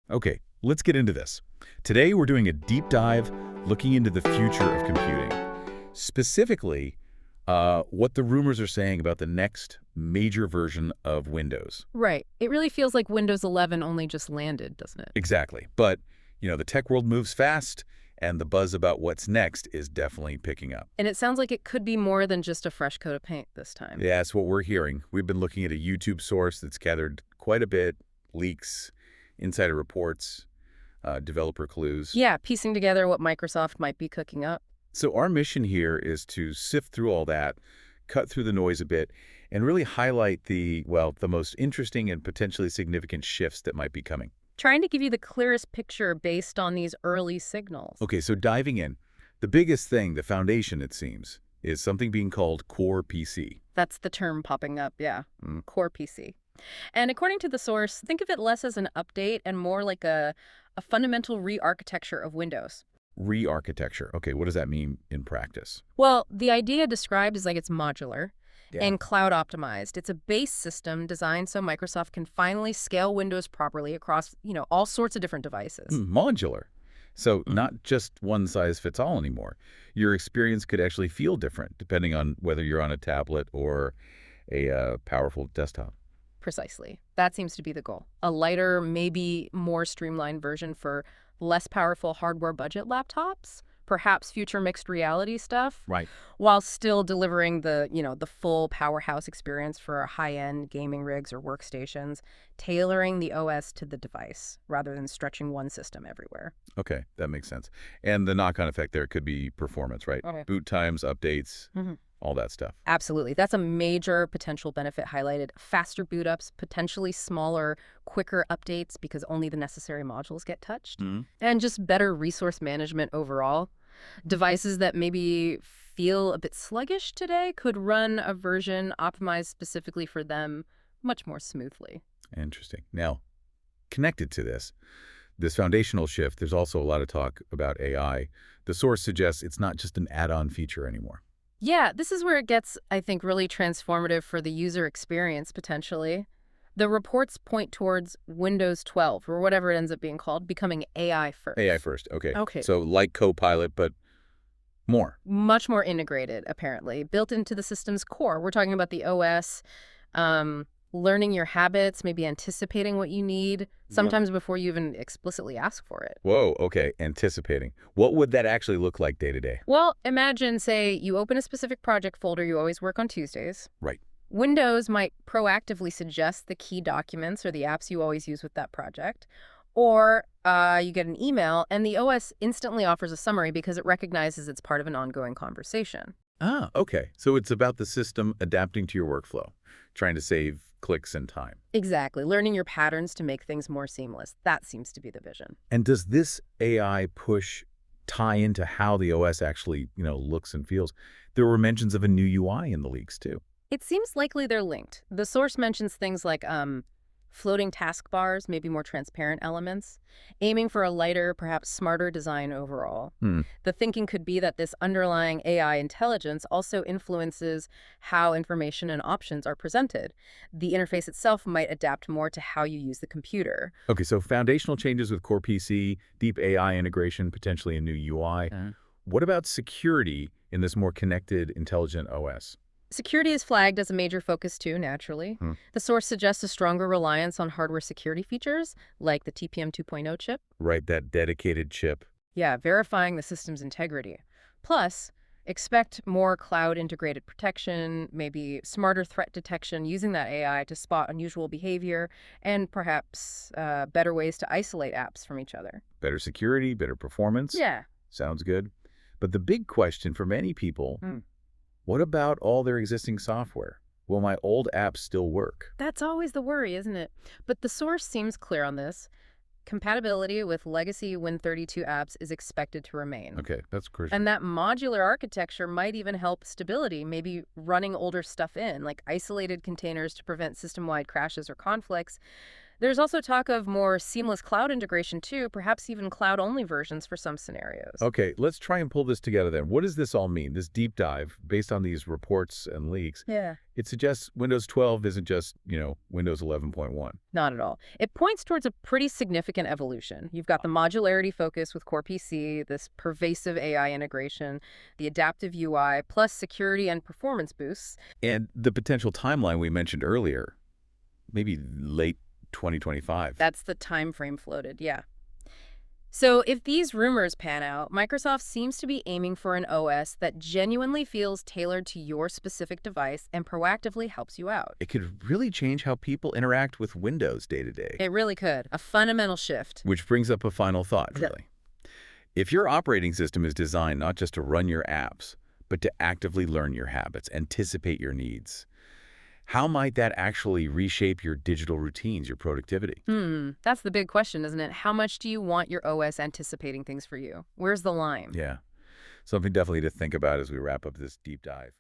Okay, let's get into this. Today we're doing a deep dive looking into the future of computing. Specifically, what the rumors are saying about the next major version of Windows. Right. It really feels like Windows 11 only just landed, doesn't it? Exactly. But, the tech world moves fast, and the buzz about what's next is definitely picking up. And it sounds like it could be more than just a fresh coat of paint this time. Yeah, that's what we're hearing. We've been looking at a YouTube source that's gathered quite a bit, leaks, insider reports, developer clues. Yeah, piecing together what Microsoft might be cooking up. So our mission here is to sift through all that, cut through the noise a bit, and really highlight the most interesting and potentially significant shifts that might be coming. Trying to give you the clearest picture based on these early signals. Okay, so diving in, the biggest thing, the foundation, it seems, is something being called Core PC. That's the term popping up, yeah. Core PC. And according to the source, think of it less as an update and more like a fundamental re-architecture of Windows. Re-architecture. Okay, what does that mean in practice? Well, the idea described is like it's modular Yeah. and cloud optimized. It's a base system designed so Microsoft can finally scale Windows properly across, all sorts of different devices. Modular. So not just one size fits all anymore. Your experience could actually feel different depending on whether you're on a tablet or a powerful desktop. Precisely. That seems to be the goal. A lighter, maybe more streamlined version for less powerful hardware budget laptops, perhaps future mixed reality stuff, Right. while still delivering the full powerhouse experience for high-end gaming rigs or workstations, tailoring the OS to the device rather than stretching one system everywhere. Okay, that makes sense. And the knock-on effect there could be performance, right? Okay. Boot times, updates, Mhm. all that stuff. Absolutely. That's a major potential benefit highlighted. Faster boot ups, potentially smaller, quicker updates because only the necessary modules get touched, and just better resource management overall. Devices that maybe feel a bit sluggish today could run a version optimized specifically for them much more smoothly. Interesting. Now, connected to this foundational shift, there's also a lot of talk about AI. The source suggests it's not just an add-on feature anymore. Yeah, this is where it gets, I think, really transformative for the user experience, potentially. The reports point towards Windows 12, or whatever it ends up being called, becoming AI first. AI first, okay. Okay. So like Copilot, but more. Much more integrated, apparently, built into the system's core. We're talking about the OS, learning your habits, maybe anticipating what you need, sometimes before you even explicitly ask for it. Whoa, okay, anticipating. What would that actually look like day to day? Well, imagine, say, you open a specific project folder you always work on Tuesdays. Right. Windows might proactively suggest the key documents or the apps you always use with that project. Or you get an email, and the OS instantly offers a summary because it recognizes it's part of an ongoing conversation. Ah, okay. So it's about the system adapting to your workflow, trying to save clicks and time. Exactly. Learning your patterns to make things more seamless. That seems to be the vision. And does this AI push tie into how the OS actually, looks and feels? There were mentions of a new UI in the leaks, too. It seems likely they're linked. The source mentions things like floating taskbars, maybe more transparent elements, aiming for a lighter, perhaps smarter design overall. The thinking could be that this underlying AI intelligence also influences how information and options are presented. The interface itself might adapt more to how you use the computer. Okay, so foundational changes with Core PC, deep AI integration, potentially a new UI. What about security in this more connected, intelligent OS? Security is flagged as a major focus too, naturally. The source suggests a stronger reliance on hardware security features, like the TPM 2.0 chip. Right, that dedicated chip. Yeah, verifying the system's integrity. Plus, expect more cloud-integrated protection, maybe smarter threat detection using that AI to spot unusual behavior, and perhaps better ways to isolate apps from each other. Better security, better performance. Yeah. Sounds good. But the big question for many people, what about all their existing software? Will my old apps still work? That's always the worry, isn't it? But the source seems clear on this. Compatibility with legacy Win32 apps is expected to remain. Okay, that's crucial. And that modular architecture might even help stability, maybe running older stuff in, like isolated containers to prevent system-wide crashes or conflicts. There's also talk of more seamless cloud integration too, perhaps even cloud-only versions for some scenarios. Okay, let's try and pull this together then. What does this all mean, this deep dive, based on these reports and leaks? Yeah. It suggests Windows 12 isn't just, Windows 11.1. Not at all. It points towards a pretty significant evolution. You've got the modularity focus with Core PC, this pervasive AI integration, the adaptive UI, plus security and performance boosts. And the potential timeline we mentioned earlier, maybe late 2025. That's the time frame floated, yeah. So if these rumors pan out, Microsoft seems to be aiming for an OS that genuinely feels tailored to your specific device and proactively helps you out. It could really change how people interact with Windows day to day. It really could. A fundamental shift. Which brings up a final thought, really. If your operating system is designed not just to run your apps, but to actively learn your habits, anticipate your needs, how might that actually reshape your digital routines, your productivity? That's the big question, isn't it? How much do you want your OS anticipating things for you? Where's the line? Yeah, something definitely to think about as we wrap up this deep dive.